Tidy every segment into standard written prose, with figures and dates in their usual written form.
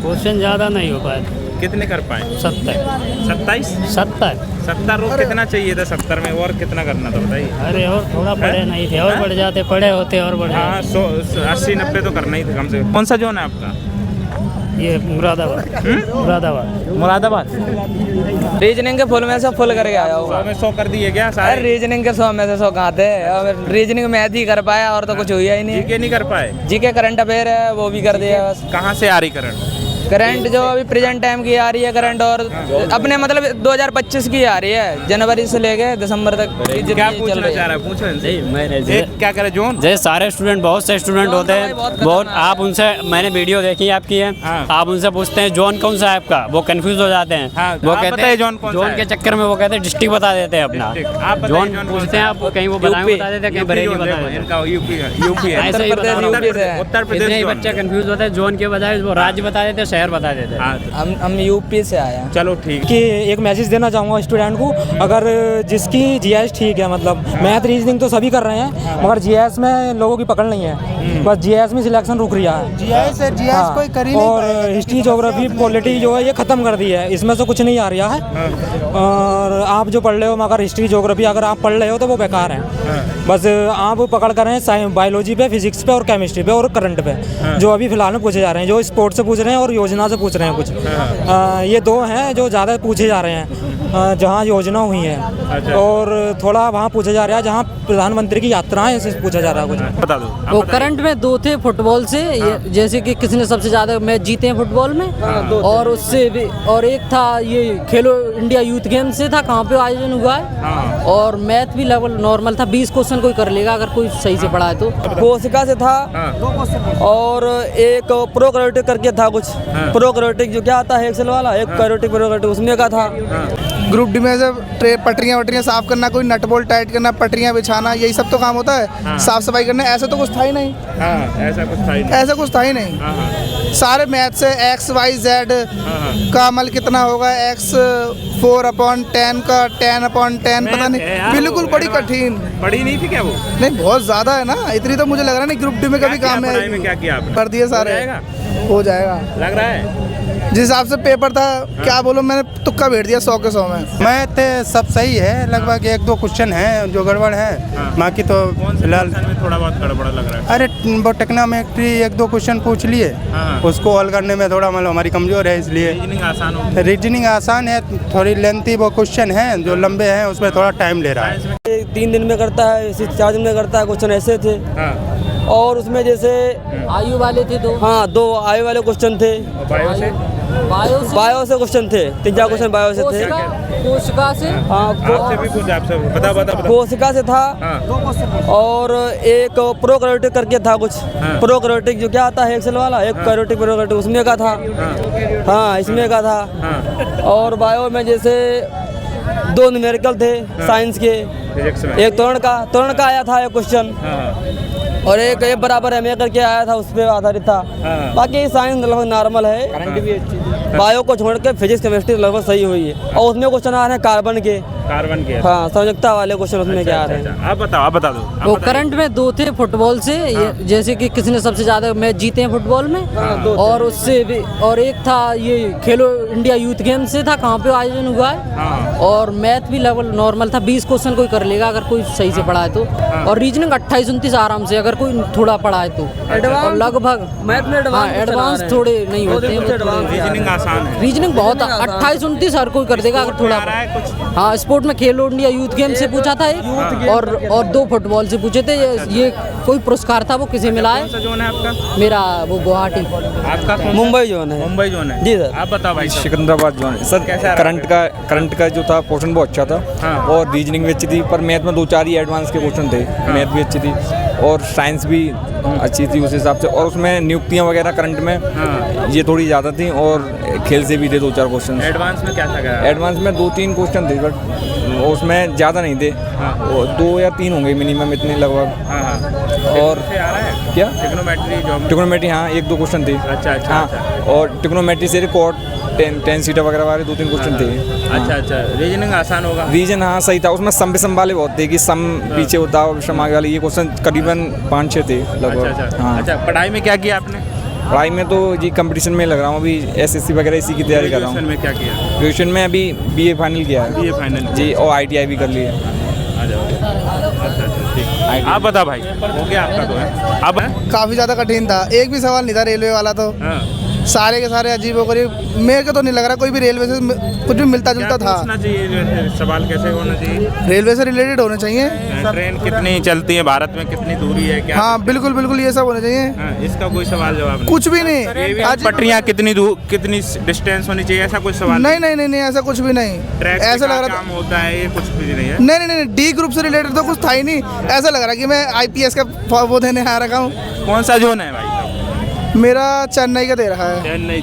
Question ज़्यादा नहीं हो पाए। कितने कर पाए? 70 27 70। 70 रोज कितना चाहिए था? 70 में और कितना करना था बताइए। अरे और थोड़ा पढ़े नहीं थे और बढ़ जाते, पढ़े होते और बढ़ हाँ, जाते। 80-90 तो करना ही था कम से कम। कौन सा जोन है आपका? ये मुरादाबाद। मुरादाबाद। मुरादाबाद। रीजनिंग के फुल में से फुल करके आया हूँ। 100 में 100 कर दिए क्या अरे सारे? रीजनिंग के 100 में से 100 कहाँ थे? रीजनिंग मैथ ही कर पाया और तो कुछ हुआ ही नहीं। जीके नहीं कर पाए? जीके करंट अफेयर है वो भी कर दिया बस। कहाँ से आ रही करंट? करंट जो अभी प्रेजेंट टाइम की आ रही है करंट, और अपने मतलब 2025 की आ रही है, जनवरी से लेके दिसंबर तक की जितनी क्या चल पूछना रही चाह है। रहा है? पूछो इनसे। मैंने क्या करे जोन? जैसे सारे स्टूडेंट, बहुत से स्टूडेंट होते हैं, बहुत आप उनसे, मैंने वीडियो देखी है आपकी है, हाँ। आप उनसे पूछते हैं जोन कौन सा है आपका, वो कंफ्यूज हो जाते हैं। हाँ, वो आप कहते बताइए हैं जोन कौन सा जोन है? के चक्कर में वो कहते हैं डिस्ट्रिक्ट बता देते हैं अपना। डिस्ट्रिक्ट। आप बताइए जोन जोन कौन पूछते सा हैं है? आपको, कहीं वो बदायूं बता देते हैं, कहीं बरेली बता देते हैं। इनका यूपी है। ऐसे ही उत्तर प्रदेश, बता रहा हूँ। यूपी से है। उत्तर प्रदेश इतने ही जोन। बच्चे कंफ्यूज होते हैं, जोन के बजाय वो राज्य बता देते हैं, शहर बता देते हैं। हाँ, हम यूपी से आए हैं। चलो ठीक। कि एक मैसेज देना चाहूँगा स्टूडेंट को, अगर जिसकी जीएस ठीक है, मतलब मैथ रीजनिंग तो सभी कर रहे हैं, मगर जीएस में लोगों की पकड़ नहीं है, बस जीएस में सिलेक्शन रुक रहा है। जीएस हाँ, कोई कर ही नहीं और पाएगा। हिस्ट्री ज्योग्राफी पॉलिटी जो है ये ख़त्म कर दी है, इसमें से कुछ नहीं आ रहा है। और आप जो पढ़ रहे हो, मगर हिस्ट्री ज्योग्राफी अगर आप पढ़ रहे हो तो वो बेकार है। बस आप पकड़ कर रहे हैं बायोलॉजी पे, फिजिक्स पे और केमिस्ट्री पे और करंट पे, जो अभी फिलहाल में पूछे जा रहे हैं, जो स्पोर्ट्स से पूछ रहे हैं और योजना से पूछ रहे हैं कुछ। ये दो हैं जो ज़्यादा पूछे जा रहे हैं, जहाँ योजना हुई है। अच्छा। और थोड़ा वहाँ पूछा जा रहा है जहाँ प्रधानमंत्री की यात्राएं से पूछा जा रहा है कुछ। बता दो। वो करंट में दो थे फुटबॉल से, जैसे कि किसने सबसे ज्यादा मैच जीते हैं फुटबॉल में, और उससे भी, और एक था ये खेलो इंडिया यूथ गेम से था, कहाँ पे आयोजन हुआ है, और मैथ भी लगभग नॉर्मल था। 20 क्वेश्चन कोई कर लेगा अगर कोई सही से पढ़ा है तो। कोशिका से था, और एक प्रोकैरियोटिक करके था कुछ। प्रोकैरियोटिक जो क्या आता है एक्सेल वाला, एक कैरियोटिक प्रोकैरियोटिक उसमें का था। ग्रुप डी में जब पटरियाँ साफ करना, कोई नट बोल्ट टाइट करना, पटरियाँ बिछाना, यही सब तो काम होता है। साफ सफाई करना, ऐसा तो कुछ था ही नहीं। हाँ, ऐसा कुछ था ही नहीं। ऐसा कुछ था ही नहीं। हाँ, सारे मैथ से एक्स वाई जेड का अमल कितना होगा, x 4/10 का 10/10 पता नहीं, बिल्कुल बड़ी कठिन। पढ़ी नहीं थी क्या वो? नहीं, बहुत ज्यादा है ना, इतनी तो मुझे लग रहा नहीं ग्रुप डी में कभी काम में पढ़ाई में क्या किया आपने? कर दिए सारे। हो जाएगा? हो जाएगा लग रहा है। जिस हिसाब से पेपर था, क्या बोलूं, मैंने तुक्का भेज दिया 100 के 100 में। मैथ सब सही है, लगभग 1-2 क्वेश्चन हैं जो गड़बड़ है, बाकी तो कौन से फिलहाल क्वेश्चन में थोड़ा बहुत गड़बड़ लग रहा है? अरे वो टेक्नोमेट्री 1-2 क्वेश्चन पूछ लिए, उसको हल करने में थोड़ा मतलब हमारी कमजोर है, इसलिए रीजनिंग आसान हो। रीजनिंग आसान है, थोड़ी लेंथी वो क्वेश्चन है जो लंबे हैं, उसमें थोड़ा टाइम ले रहा है। 3 दिन में करता है, इसी 4 दिन में करता है, क्वेश्चन ऐसे थे। और उसमें जैसे आयु वाले थे दो। हाँ, 2 आयु वाले क्वेश्चन थे। बायो से? बायो से क्वेश्चन थे, 3-4 क्वेश्चन बायो से थे। कोशिका से, हाँ, आपसे भी कुछ, आपसे बता। कोशिका से था, हाँ। और एक प्रोकैरियोटिक करके था कुछ। प्रोकैरियोटिक जो क्या आता है एक्सेल वाला, एक कैरियोटिक प्रोकैरियोटिक उसमें का था। हाँ, इसमें का था। और बायो में जैसे 2 न्यूमेरिकल थे साइंस के, फिजिक्स में? एक त्वरण का आया था एक क्वेश्चन, और एक बराबर एम करके आया था, उस पर आधारित था। बाकी साइंस लगभग नॉर्मल है, बायो को छोड़ के फिजिक्स केमिस्ट्री लगभग सही हुई है। और उसमें क्वेश्चन आ रहे हैं कार्बन के। हाँ, संयुक्ता वाले क्वेश्चन उसमें क्या आ रहे हैं। आप बता दो। वो करंट में दो थे फुटबॉल से, जैसे कि किसने सबसे ज्यादा मैच जीते हैं फुटबॉल में, और उससे भी, और एक था ये खेलो इंडिया यूथ गेम से था, कहाँ पे आयोजन हुआ है, और मैथ भी लगभग नॉर्मल था। 20 क्वेश्चन कोई कर लेगा अगर कोई सही से पढ़ा है तो। और रीजनिंग 28-29 आराम से अगर कोई थोड़ा पढ़ा है तो। और लगभग मैथ में एडवांस थोड़े नहीं होते हैं। रीजनिंग आसान है। रीजनिंग बहुत 28-29 हर कोई कर देगा अगर थोड़ा। हाँ, स्पोर्ट में खेलो इंडिया यूथ गेम से पूछा था एक, और 2 फुटबॉल से पूछे थे। ये कोई पुरस्कार था, वो किसे मिला है? कौन सा जोन है आपका? मेरा वो गुवाहाटी। आपका मुंबई जोन है। मुंबई जोन है जी सर। आप बताओ भाई। सिकंदराबाद जोन है सर। कैसा करंट का जो था पोर्शन बहुत अच्छा था, और रीजनिंग भी अच्छी थी, पर मैथ में 2-4 ही एडवांस के क्वेश्चन थे। मैथ भी अच्छी थी और साइंस भी अच्छी थी उस हिसाब से, और उसमें नियुक्तियां वगैरह करंट में ये थोड़ी ज़्यादा थी, और खेल से भी थे 2-4 क्वेश्चन। एडवांस में क्या था? एडवांस में 2-3 क्वेश्चन थे, बट उसमें ज़्यादा नहीं थे, 2 या 3 होंगे मिनिमम, इतने लगभग। और क्या टिग्नोमेट्री, हाँ 1-2 क्वेश्चन थे। अच्छा। और टिग्नोमेट्री से रिकॉर्ड 10 सीटर वगैरह वाले 2-3 क्वेश्चन थे। अच्छा। रीजनिंग आसान होगा? रीजन हाँ सही था, उसमें सम विषम वाले बहुत थे कि सम पीछे होता और विषम आगे वाले, ये क्वेश्चन करीबन 5-6 थे लगभग। अच्छा। पढ़ाई में क्या किया आपने? पढ़ाई में तो जी कंपटीशन में लग रहा हूँ अभी, एसएससी वगैरह इसी की तैयारी कर रहा ग्रेजुएशन हूँ। में क्या किया? ग्रेजुएशन में अभी बीए फाइनल किया है। बीए फाइनल जी, और आईटीआई भी कर ली है। आ जाओ। अच्छा ठीक। आप बता भाई, हो गया आपका तो है अब है? काफ़ी ज़्यादा कठिन था, एक भी सवाल नहीं था रेलवे वाला तो हाँ। सारे के सारे अजीबोगरीब। मेरे को तो नहीं लग रहा कोई भी रेलवे से कुछ भी मिलता जुलता क्या था। पूछना चाहिए, सवाल कैसे होना चाहिए? रेलवे से रिलेटेड होने चाहिए। ट्रेन कितनी चलती है भारत में, कितनी दूरी है, क्या? हाँ बिल्कुल बिल्कुल, ये सब होने चाहिए। हाँ, इसका कोई सवाल जवाब नहीं? कुछ भी नहीं। आज पटरियाँ कितनी दूर, कितनी डिस्टेंस होनी चाहिए, ऐसा कोई सवाल नहीं नहीं नहीं नहीं, ऐसा कुछ भी नहीं। ट्रैक ऐसा लग रहा काम होता है, ये कुछ भी नहीं है। नहीं नहीं नहीं, डी ग्रुप से रिलेटेड तो कुछ था ही नहीं। ऐसा लग रहा कि मैं आईपीएस का वो देने आ रखा हूँ। कौन सा जोन है भाई? मेरा चेन्नई का दे रहा है। चेन्नई।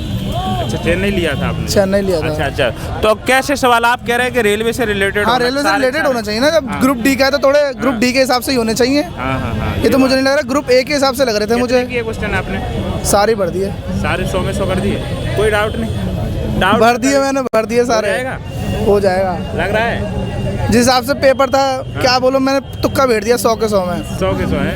अच्छा, चेन्नई लिया था आपने? चेन्नई लिया था। अच्छा अच्छा, तो कैसे सवाल आप कह रहे हैं कि रेलवे से रिलेटेड? हाँ, रेलवे से रिलेटेड होना चाहिए ना। जब ग्रुप डी का है तो थोड़े ग्रुप डी के हिसाब से ही होने चाहिए। हाँ हाँ हाँ। ये तो मुझे नहीं लग रहा, ग्रुप ए के हिसाब से लग रहे थे मुझे। ये क्वेश्चन आपने सारे भर दिए। सारे 100 में 100 कर दिए, कोई डाउट नहीं? डाउट भर दिए मैंने, भर दिए सारे। हो जाएगा लग रहा है। जिस हिसाब से पेपर था, क्या बोलूं, मैंने तुक्का भेज दिया 100 के 100 में। 100 के 100 है।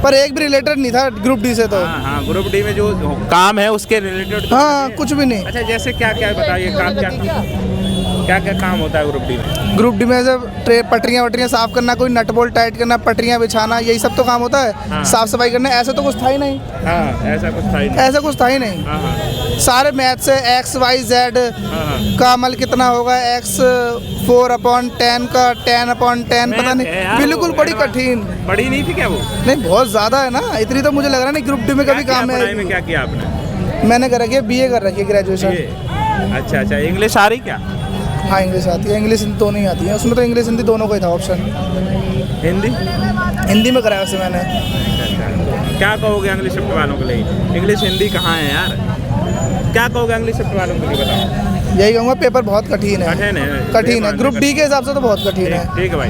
पर एक भी रिलेटेड नहीं था ग्रुप डी से तो। हाँ हाँ, ग्रुप डी में जो काम है उसके रिलेटेड तो हाँ, कुछ भी नहीं। अच्छा, जैसे क्या क्या बताइए, काम क्या क्या काम होता है ग्रुप डी में? ग्रुप डी में से पटरियाँ वटरियाँ साफ करना, कोई नट बोल्ट टाइट करना, पटरियाँ बिछाना, यही सब तो काम होता है। हाँ। साफ सफाई करना, ऐसा तो कुछ था ही नहीं। हाँ, ऐसा कुछ था ही नहीं। ऐसा कुछ था ही नहीं। हाँ हाँ सारे मैथ से एक्स वाई जेड हाँ। का अमल कितना होगा, एक्स 4/10 का 10/10 पता नहीं, यार, बिल्कुल बड़ी कठिन। बड़ी नहीं थी क्या वो? नहीं, बहुत ज़्यादा है ना, इतनी तो मुझे लग रहा नहीं ग्रुप डी में कभी क्या काम किया पढ़ाई में, है। क्या किया आपने? मैंने कर रखी है, बीए कर रखी है, ग्रेजुएशन। ये अच्छा अच्छा, इंग्लिश आ रही क्या? हाँ, इंग्लिश आती है, इंग्लिश हिंदी दोनों ही आती है। उसमें तो इंग्लिश हिंदी दोनों का ही था ऑप्शन। हिंदी? हिंदी में कराया वैसे मैंने। अच्छा, क्या कहोगे इंग्लिश शिफ्ट वालों के लिए? इंग्लिश हिंदी कहाँ है यार? क्या कहोगे इंग्लिश शिफ्ट वालों के लिए, बताओ? यही कहूँगा, पेपर बहुत कठिन है। कठिन है? कठिन है, ग्रुप डी के हिसाब से तो बहुत कठिन है। ठीक है भाई,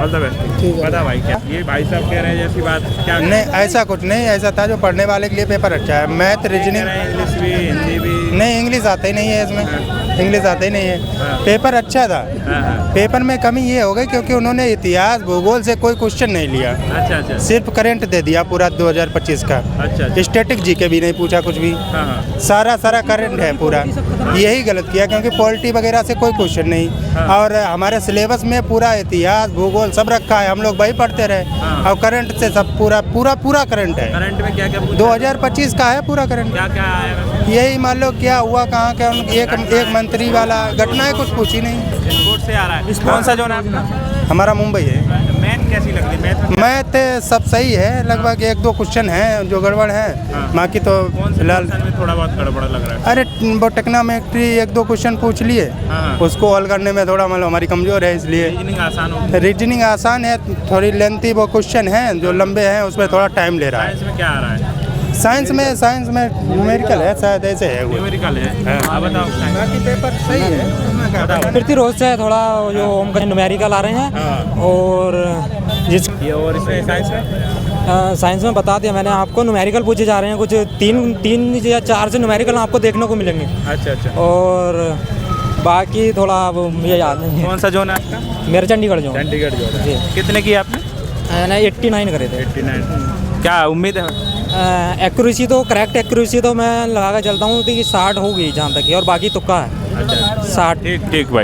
ऑल द बेस्ट। ठीक है। बता भाई, क्या ये भाई साहब कह रहे हैं जैसी बात क्या? नहीं, ऐसा कुछ नहीं, ऐसा था जो पढ़ने वाले के लिए पेपर अच्छा है। Math, reasoning. इंग्लिश भी, हिंदी भी? नहीं, इंग्लिश आता ही नहीं है इसमें, इंग्लिश आता ही नहीं है। पेपर अच्छा था। हाँ। पेपर में कमी ये हो गई क्योंकि उन्होंने इतिहास भूगोल से कोई क्वेश्चन नहीं लिया, अच्छा अच्छा सिर्फ करंट दे दिया पूरा 2025 का। अच्छा। स्टैटिक जीके भी नहीं पूछा कुछ भी, हाँ हाँ सारा करंट है पूरा। यही गलत किया क्योंकि पॉलिटी वगैरह से कोई क्वेश्चन नहीं। और हमारे सिलेबस में पूरा इतिहास भूगोल सब रखा है, हम लोग वही पढ़ते रहे। और करंट से सब पूरा करंट है। करंट में क्या क्या पूछा? 2025 का है पूरा करंट। क्या क्या आएगा? यही मान लो क्या हुआ, कहाँ क्या एक मंत्री वाला घटनाएं कुछ पूछी नहीं। बोर्ड से आ रहा है। कौन सा जोन है आपका? हमारा मुंबई है। मैथ कैसी लग रही है? मैथ सब सही है, लगभग 1-2 क्वेश्चन हैं जो गड़बड़ है, बाकी तो कौन से फिलहाल। में थोड़ा बहुत गड़बड़ लग रहा है? अरे वो टेक्नोमेट्री 1-2 क्वेश्चन पूछ लिए, हाँ। उसको हल करने में थोड़ा मतलब हमारी कमजोर है, इसलिए। रीजनिंग आसान हो? रीजनिंग आसान है, थोड़ी लेंथी वो क्वेश्चन है जो लंबे हैं, उसमें थोड़ा टाइम ले रहा है। साइंस में क्या आ रहा है? साइंस में न्यूमेरिकल है शायद, ऐसे है वो। न्यूमेरिकल है। आप बताओ। बाकी पेपर सही है। प्रतिरोध से थोड़ा जो हम न्यूमेरिकल आ रहे हैं। और जिस ये और इसमें साइंस में साइंस में बता दिया मैंने आपको, न्यूमेरिकल पूछे जा रहे हैं कुछ 3 या 4 से न्यूमेरिकल आपको देखने को मिलेंगे। अच्छा अच्छा। और बाकी थोड़ा अब मुझे याद नहीं है। कौन सा जोन है आपका? मेरा चंडीगढ़ जो चंडीगढ़ जोन है। जी। कितने किए आपने? मैंने 89 करे थे। 89। क्या उम्मीद है? एक्यूरेसी तो करेक्ट एक्यूरेसी तो मैं लगा कर चलता हूँ कि 60 होगी जहाँ तक की, और बाकी तुक्का है। अच्छा 60। ठीक ठीक भाई।